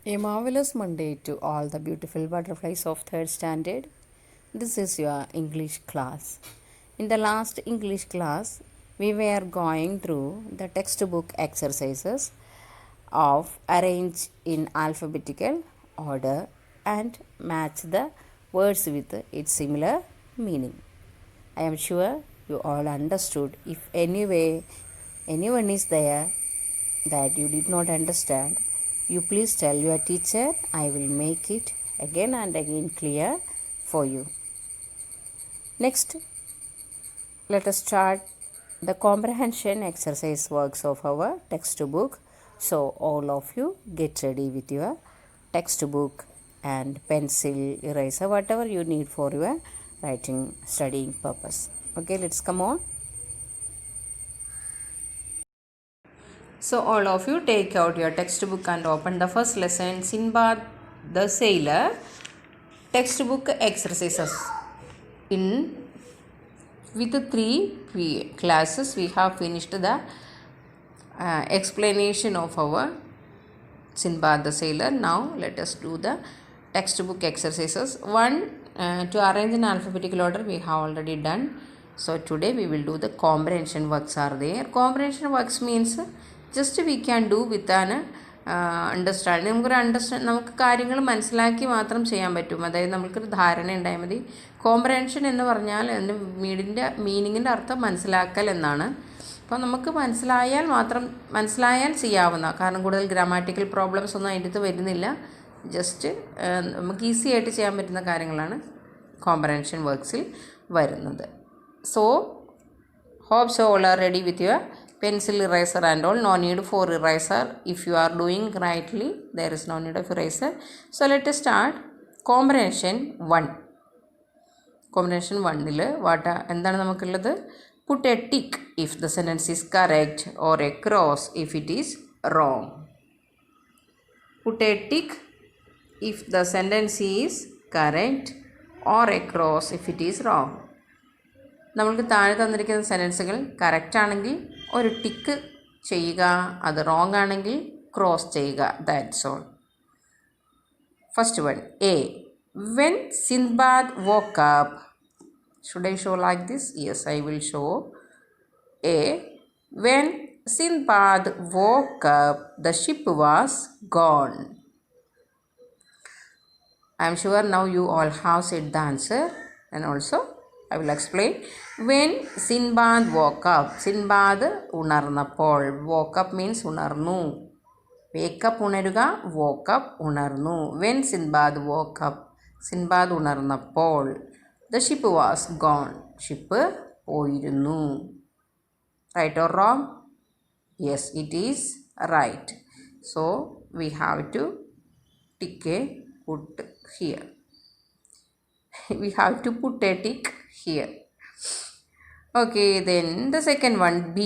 A marvelous Monday to all the beautiful butterflies of third standard. This is your English class. In the last English class, we were going through the textbook exercises of arrange in alphabetical order and match the words with its similar meaning. I am sure you all understood. If anyone is there that you did not understand, you please tell your teacher. I will make it again and again clear for you. Next, let us start the comprehension exercise works of our textbook. So all of you get ready with your textbook and pencil, eraser, whatever you need for your writing studying purpose. Okay, let's come on. So all of you take out your textbook and open the first lesson, Sinbad the Sailor, textbook exercises. In with the 3 classes we have finished the explanation of our Sinbad the Sailor. Now let us do the textbook exercises. One, to arrange in alphabetical order we have already done. So today we will do the comprehension works are there. Comprehension works means just we can do with an understanding നമുക്ക് കാര്യങ്ങൾ മനസ്സിലാക്കി മാത്രം ചെയ്യാൻ പറ്റും. അതായത് നമുക്കൊരു ധാരണ ഉണ്ടായാൽ മതി. കോംപ്രഹെൻഷൻ എന്ന് പറഞ്ഞാൽ അതിൻ്റെ മീനിങ്ങിൻ്റെ അർത്ഥം മനസ്സിലാക്കൽ എന്നാണ്. അപ്പോൾ നമുക്ക് മനസ്സിലായാൽ ചെയ്യാവുന്ന, കാരണം കൂടുതൽ ഗ്രാമാറ്റിക്കൽ പ്രോബ്ലംസ് ഒന്നും അതിൻ്റെ അടുത്ത് വരുന്നില്ല. ജസ്റ്റ് നമുക്ക് ഈസി ആയിട്ട് ചെയ്യാൻ പറ്റുന്ന കാര്യങ്ങളാണ് കോംപ്രഹെൻഷൻ വർക്ക്സിൽ വരുന്നത്. So hope so all are ready with your pencil, eraser and all. No need for eraser. If you are doing rightly, there is no need of eraser. So let us start comprehension 1. Comprehension 1 എന്താണ് നമുക്കുള്ളത്? Put a tick if the sentence is correct or a cross if it is wrong. Put a tick if the sentence is correct or a cross if it is wrong. നമ്മൾക്ക് താഴെ തന്നിരിക്കുന്ന സെൻറ്റൻസുകൾ correct ആണെങ്കിൽ ഒരു tick ചെയ്യുക, അത് wrong ആണെങ്കിൽ cross ചെയ്യുക. That's all. First one, A. When Sinbad woke up. Should I show like this? Yes, I will show. A. When Sinbad woke up the ship was gone. I am sure now you all have said the answer and also I will explain. When Sinbad woke up, Sinbad ഉണർന്നപ്പോൾ. woke up means ഉണർന്നു. wake up ഉണരുക, woke up ഉണർന്നു. When Sinbad woke up, Sinbad ഉണർന്നപ്പോൾ. The ship was gone. ship പോയിരുന്നു. Right or wrong? Yes, it is right. So we have to tick a put here. We have to put a tick here. Okay, then the second one, B.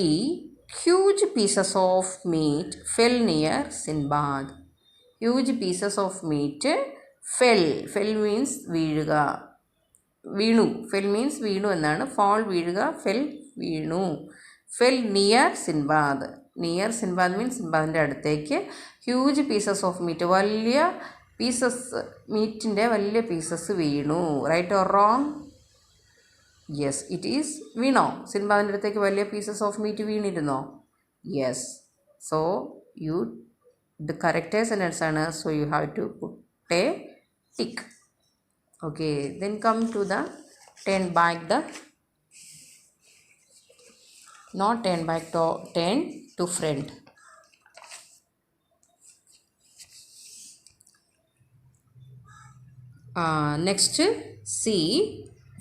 Huge pieces of meat fell near Sinbad. Huge pieces of meat fell. Fell means വീഴുക, വീണു. Fell means വീണു എന്നാണ്. fall വീഴുക, fell വീണു. Fell near Sinbad. Near Sinbad means സിൻബാദിൻ്റെ അടുത്തേക്ക്. Huge pieces of meat, വലിയ pieces, മീറ്റിൻ്റെ വലിയ പീസസ് വീണു. Right or wrong? Yes, it is. വീണോ? സിൻബാദിൻ്റെ അടുത്തേക്ക് വലിയ പീസസ് ഓഫ് മീറ്റ് വീണിരുന്നോ? യെസ്. സോ യു ഇത് കറക്റ്റ് സെൻറ്റൻസ് ആണ്. So you have to put a tick. Okay, then come to the turn back the, not turn back, turn to front. Next, C.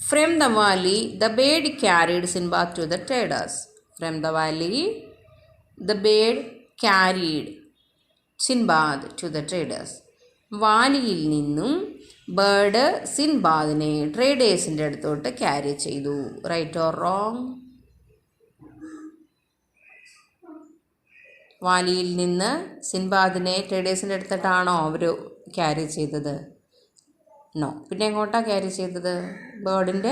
From the valley, the bird carried Sinbad to the traders. From the valley, the bird carried Sinbad to the traders. വാലിയിൽ നിന്നും bird സിൻബാദിനെ ട്രേഡേഴ്സിൻ്റെ അടുത്തോട്ട് carry ചെയ്തു. Right or wrong? വാലിയിൽ നിന്ന് സിൻബാദിനെ ട്രേഡേഴ്സിൻ്റെ അടുത്തിട്ടാണോ അവർ carry ചെയ്തത്? No. പിന്നെ എങ്ങോട്ടാണ് carry ചെയ്തത്? ബേർഡിൻ്റെ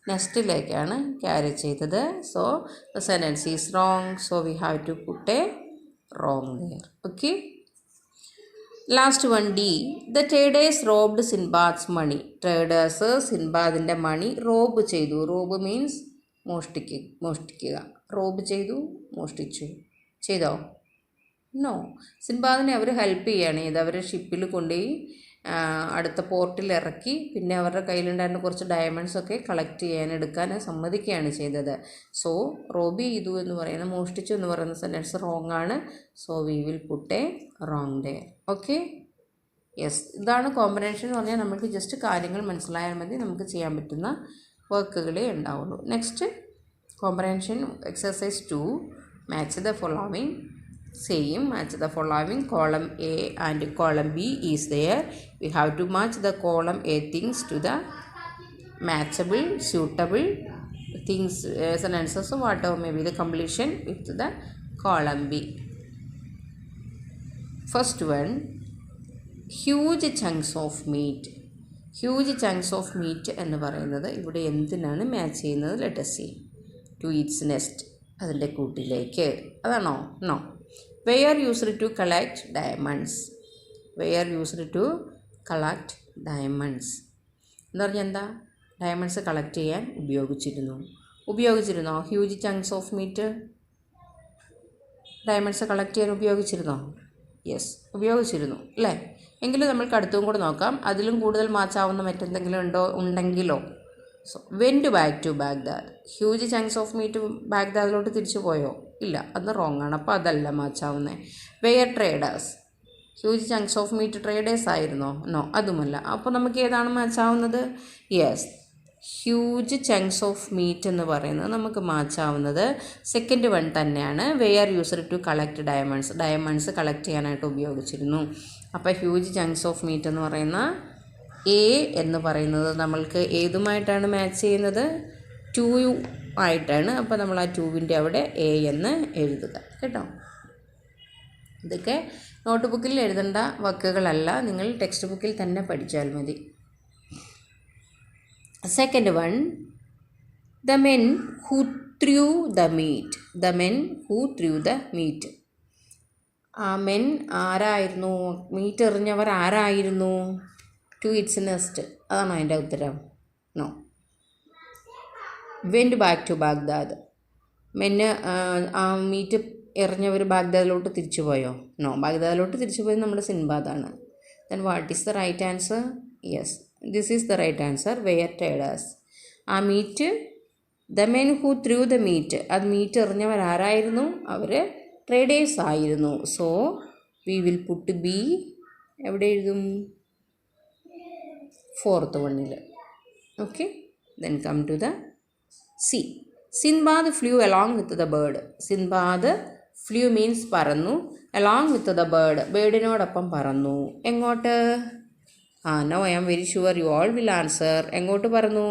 നെസ്റ്റിലേക്കാണ് ക്യാരി ചെയ്തത്. So the sentence is wrong. So we have to put a wrong there. Okay. Last one D. The traders robbed Sinbad's money. Traders സിൻബാദിൻ്റെ മണി റോബ് ചെയ്തു. റോബ് മീൻസ് മോഷ്ടിക്കുക. റോബ് ചെയ്തു, മോഷ്ടിച്ചു. ചെയ്തോ? നോ. സിൻബാദിനെ അവർ ഹെൽപ്പ് ചെയ്യുകയാണ് ചെയ്തത്. അവർ ഷിപ്പിൽ കൊണ്ടുപോയി അടുത്ത പോർട്ടിൽ ഇറക്കി പിന്നെ അവരുടെ കയ്യിലുണ്ടായിരുന്ന കുറച്ച് ഡയമണ്ട്സൊക്കെ കളക്ട് ചെയ്യാൻ എടുക്കാൻ സമ്മതിക്കുകയാണ് ചെയ്തത്. സോ റോബി ചെയ്തു എന്ന് പറയുന്നത്, മോഷ്ടിച്ചു എന്ന് പറയുന്ന സെൻറ്റൻസ് റോങ് ആണ്. So we will puttu a wrong dare. Okay, yes. ഇതാണ് കോമ്പിനേഷൻ എന്ന് പറഞ്ഞാൽ നമുക്ക് ജസ്റ്റ് കാര്യങ്ങൾ മനസ്സിലായാൽ മതി, നമുക്ക് ചെയ്യാൻ പറ്റുന്ന വർക്കുകളേ ഉണ്ടാവുള്ളൂ. Next combination exercise 2. Match the following. Same, match the following. Column A and column B is there. We have to match the column A things to the matchable, suitable things, sentences, so whatever may be the completion with the column B. First one, huge chunks of meat. Huge chunks of meat എന്ന് പറയുന്നത് ഇവിടെ എന്തിനാണ് match ചെയ്യുന്നത്? Let us see. To its nest, അതിൻ്റെ കൂട്ടിലേക്ക്. അതാണോ? No. Were used to collect diamonds. Were used to collect diamonds എന്ന് പറഞ്ഞാൽ എന്താ? ഡയമണ്ട്സ് കളക്ട് ചെയ്യാൻ ഉപയോഗിച്ചിരുന്നോ? Huge chunks of meat diamonds collect ചെയ്യാൻ ഉപയോഗിച്ചിരുന്നോ? യെസ്, ഉപയോഗിച്ചിരുന്നു അല്ലേ? എങ്കിലും നമ്മൾക്ക് അടുത്തും കൂടെ നോക്കാം. അതിലും കൂടുതൽ മാച്ചാവുന്ന മറ്റെന്തെങ്കിലും ഉണ്ടെങ്കിലോ? So went back to Baghdad. Huge chunks of meat ബാഗ്ദാദിലോട്ട് തിരിച്ചു പോയോ? ഇല്ല, അത് റോങ് ആണ്. അപ്പോൾ അതല്ല മാച്ചാവുന്നത്. Were traders. Huge chunks of meat traders ആയിരുന്നോ? നോ, അതുമല്ല. അപ്പോൾ നമുക്ക് ഏതാണ് മാച്ചാവുന്നത്? Yes, huge chunks of meat എന്ന് പറയുന്നത് നമുക്ക് മാച്ചാവുന്നത് സെക്കൻഡ് വൺ തന്നെയാണ്. Were used to collect diamonds collect ചെയ്യാനായിട്ട് ഉപയോഗിച്ചിരുന്നു. അപ്പോൾ ഹ്യൂജ് ചങ്ക്സ് ഓഫ് മീറ്റ് എന്ന് പറയുന്ന എ എന്ന് പറയുന്നത് നമ്മൾക്ക് ഏതുമായിട്ടാണ് മാച്ച് ചെയ്യുന്നത്? 2 ആയിട്ടാണ്. അപ്പോൾ നമ്മൾ ആ 2വിൻ്റെ അവിടെ എ എന്ന് എഴുതുക കേട്ടോ. ഇതൊക്കെ നോട്ട് ബുക്കിൽ എഴുതേണ്ട വാക്കുകളല്ല, നിങ്ങൾ ടെക്സ്റ്റ് ബുക്കിൽ തന്നെ പഠിച്ചാൽ മതി. Second one, the men who threw the meat. The men who threw the meat. ആ മെൻ ആരായിരുന്നു? മീറ്റ് എറിഞ്ഞവർ ആരായിരുന്നു? To its nest. അതാണോ അതിൻ്റെ ഉത്തരം? No. Went back to Baghdad. മെന്ന് ആ മീറ്റ് എറിഞ്ഞവർ ബാഗ്ദാദിലോട്ട് തിരിച്ചു പോയോ? നോ, ബാഗ്ദാദിലോട്ട് തിരിച്ചു പോയത് നമ്മുടെ സിൻബാദാണ്. Then what is the right answer? Yes, this is the right answer. Were traders. ആ meat, the men who threw the meat, അത് മീറ്റ് എറിഞ്ഞവർ ആരായിരുന്നു? അവർ ട്രേഡേഴ്സ് ആയിരുന്നു. So we will put B. എവിടെ എഴുതും? ഫോർത്ത് വണ്ണിൽ. Okay, then come to the C. Sinbad flew along with the bird. Sinbad flew means പറന്നു. അലോങ് വിത്ത് ദ ബേർഡ്, ബേർഡിനോടൊപ്പം പറന്നു. എങ്ങോട്ട്? No, I am very sure you all will answer. എങ്ങോട്ട് പറന്നു?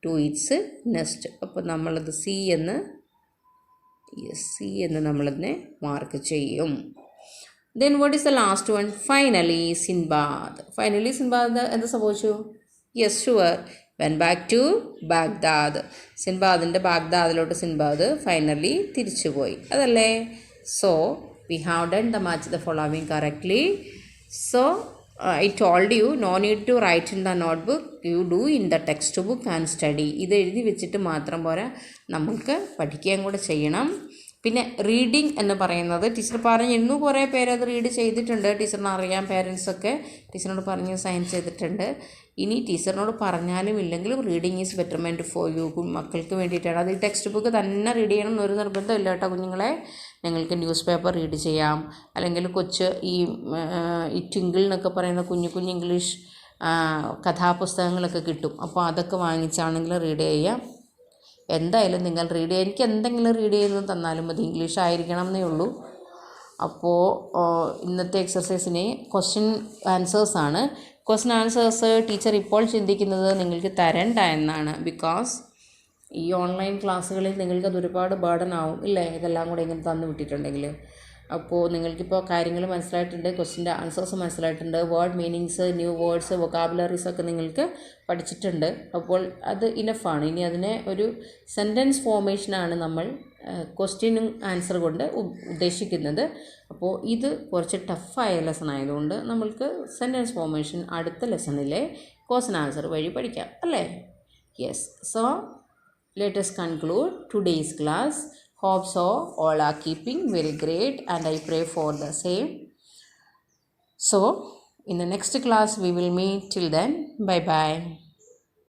To its nest. അപ്പോൾ നമ്മളത് C എന്ന് നമ്മളതിനെ മാർക്ക് ചെയ്യും. Then what is the last one? Finally Sinbad. Finally Sinbad എന്ത് സംഭവിച്ചു? Yes, sure, went back to Baghdad. സിൻബാദിൻ്റെ ബാഗ്ദാദിലോട്ട് സിൻബാദ് ഫൈനലി തിരിച്ചുപോയി. അതല്ലേ? So we have done the match the following correctly. So I told you no need to write in the notebook. You do in the textbook and study. ഇത് എഴുതി വെച്ചിട്ട് മാത്രം പോരാ, നമുക്ക് പഠിക്കുകയും കൂടെ ചെയ്യണം. പിന്നെ റീഡിങ് എന്ന് പറയുന്നത് ടീച്ചർ പറഞ്ഞിരുന്നു, കുറേ പേരത് റീഡ് ചെയ്തിട്ടുണ്ട്. ടീച്ചറിന് അറിയാം, പേരൻസൊക്കെ ടീച്ചറിനോട് പറഞ്ഞ് സൈൻ ചെയ്തിട്ടുണ്ട്. ഇനി ടീച്ചറിനോട് പറഞ്ഞാലും ഇല്ലെങ്കിലും reading is betterment for you. മക്കൾക്ക് വേണ്ടിയിട്ടാണ്. അത് ഈ ടെക്സ്റ്റ് ബുക്ക് തന്നെ റീഡ് ചെയ്യണം എന്നൊരു നിർബന്ധമില്ല കേട്ടോ കുഞ്ഞുങ്ങളെ. നിങ്ങൾക്ക് ന്യൂസ് പേപ്പർ റീഡ് ചെയ്യാം, അല്ലെങ്കിൽ കൊച്ച് ഈ ട്വിങ്കിൾ എന്നൊക്കെ പറയുന്ന കുഞ്ഞു കുഞ്ഞു ഇംഗ്ലീഷ് കഥാപുസ്തകങ്ങളൊക്കെ കിട്ടും. അപ്പോൾ അതൊക്കെ വാങ്ങിച്ചാണെങ്കിൽ റീഡ് ചെയ്യാം. എന്തായാലും നിങ്ങൾ റീഡ് ചെയ്യുക. എനിക്ക് എന്തെങ്കിലും റീഡ് ചെയ്യുന്നത് തന്നാലും മതി, ഇംഗ്ലീഷ് ആയിരിക്കണം എന്നേ ഉള്ളൂ. അപ്പോൾ ഇന്നത്തെ എക്സസൈസിന് ക്വസ്റ്റ്യൻ ആൻസേഴ്സാണ്. ക്വസ്റ്റ്യൻ ആൻസേഴ്സ് ടീച്ചർ ഇപ്പോൾ ചിന്തിക്കുന്നത് നിങ്ങൾക്ക് തരണ്ട എന്നാണ്. ബിക്കോസ് ഈ ഓൺലൈൻ ക്ലാസ്സുകളിൽ നിങ്ങൾക്കത് ഒരുപാട് ബേർഡൻ ആവും ഇല്ലേ, ഇതെല്ലാം കൂടെ ഇങ്ങനെ തന്നു വിട്ടിട്ടുണ്ടെങ്കിൽ. അപ്പോൾ നിങ്ങൾക്കിപ്പോൾ കാര്യങ്ങൾ മനസ്സിലായിട്ടുണ്ട്, ക്വസ്റ്റിൻ്റെ ആൻസേഴ്സ് മനസ്സിലായിട്ടുണ്ട്, word meanings, new words, vocabularies ഒക്കെ നിങ്ങൾക്ക് പഠിച്ചിട്ടുണ്ട്. അപ്പോൾ അത് ഇനഫാണ്. ഇനി അതിനെ ഒരു സെൻറ്റൻസ് ഫോർമേഷനാണ് നമ്മൾ ക്വസ്റ്റ്യനും ആൻസർ കൊണ്ട് ഉദ്ദേശിക്കുന്നത്. അപ്പോൾ ഇത് കുറച്ച് ടഫായ ലെസൺ ആയതുകൊണ്ട് നമ്മൾക്ക് സെൻറ്റൻസ് ഫോർമേഷൻ അടുത്ത ലെസണിലെ ക്വസ്റ്റ്യൻ ആൻസർ വഴി പഠിക്കാം അല്ലേ? Yes. So let us conclude today's class. Hope so all are keeping very great and I pray for the same. So in the next class we will meet. Till then, bye bye.